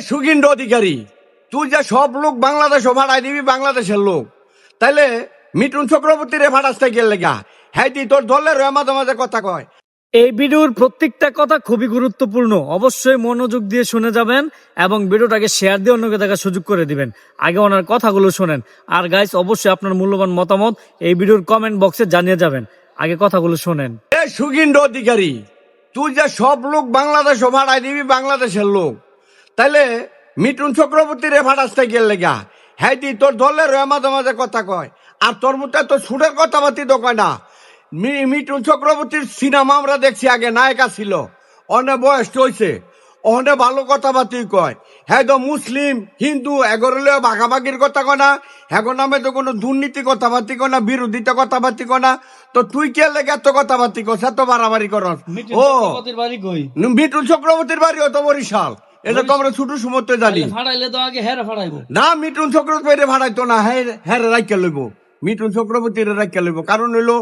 সুগিন্দ অধিকারী, তুই যে সব লোক বাংলাদেশও ভাড়াই দিবি, বাংলাদেশের লোক, তাইলে মিঠুন চক্রবর্তীরে ভাড়াস থেকে লেগা হ্যাঁ তুই তোর দলের মাঝে মাঝে কথা কয়। এই ভিডিওর প্রত্যেকটা কথা খুবই গুরুত্বপূর্ণ, অবশ্যই মনোযোগ দিয়ে শুনে যাবেন এবং ভিডিওটাকে শেয়ার দিয়ে অন্যকে দেখার সুযোগ করে দিবেন। আগে ওনার কথাগুলো শোনেন, আর গাইস অবশ্যই আপনার মূল্যবান মতামত এই ভিডিওর কমেন্ট বক্সে জানিয়ে যাবেন। আগে কথাগুলো শোনেন। সুগিন্দ অধিকারী, তুই যে সব লোক বাংলাদেশও ভাড়াই দিবি, বাংলাদেশের লোক, তাইলে মিঠুন চক্রবর্তীরে ভাড়াস থেকে লেগা হ্যাঁ তুই তোর দলের মাঝে মাঝে কথা কয়। আর তোর মধ্যে তো সুরের কথাবার্তি তো কয় না। মিঠুন চক্রবর্তীর সিনেমা আমরা দেখছি, আগে নায়িকা ছিল, অনেক বয়স হয়েছে, অনেক ভালো কথাবার্তি কয়। হ্যাঁ তো মুসলিম হিন্দু এগরলে ভাগাভাগির কথা কয় না, হ্যাঁ নামে তো কোনো দুর্নীতি কথাবার্তি কয় না, বিরোধিতা কথাবার্তি কয় না। তো তুই কে লেগে এত কথাবার্তি করছ, এত বাড়াবাড়ি করস? ও মিঠুন চক্রবর্তীর বাড়ি হতো বরিশাল, এটা তো আমরা ছোট সময় জানি না। মিঠুন চক্রবর্তী ভাড়াইতো না, হ্যাঁ রাইকা লইব, মিঠুন চক্রবর্তী রাইকা লইব। কারণ হইলো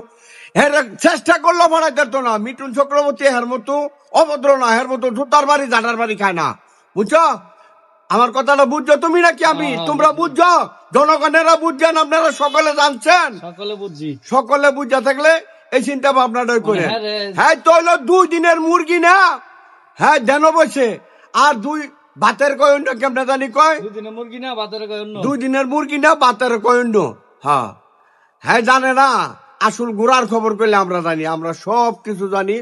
হ্যাঁ চেষ্টা করলো ভাড়াইতে তো না। মিঠুন চক্রবর্তী হের মতো অভদ্র না, হের মতো জুতার বাড়ি জাটার বাড়ি খায় না, বুঝছো? আমার কথাটা বুঝছো তুমি নাকি আমি? তোমরা বুঝছো, জনগণেরা বুঝছেন, আপনারা সকলে জানছেন, সকলে বুঝা থাকলে এই চিন্তা ভাবনাটা করে। হ্যাঁ তো হইলো 2 দিনের মুরগি না, হ্যাঁ দেন বসে, আর 2 ভাতের কয়ন্য কেমনে জানি কয়, 2 দিনের মুরগি না ভাতের কয়ন্য, 2 দিনের মুরগি না ভাতের কয়ন্য। হ্যাঁ হ্যাঁ জানে না, আসল গোড়ার খবর পেলে আমরা জানি, আমরা সব কিছু জানি।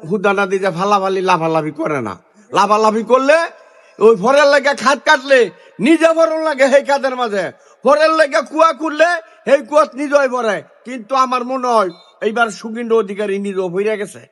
হুদানা দিয়ে ফালাফালি লাফালাফি করে না, লাফালাফি করলে ওই ফরের লেগে খাত কাটলে নিজে ভরণ লাগে সেই খাতের মাঝে, ফরের লেগে কুয়া খুললে সেই কুয়াত নিজই ভরে। কিন্তু আমার মনে হয় এইবার সুগিন্দ অধিকারী নিজেও ভরে গেছে।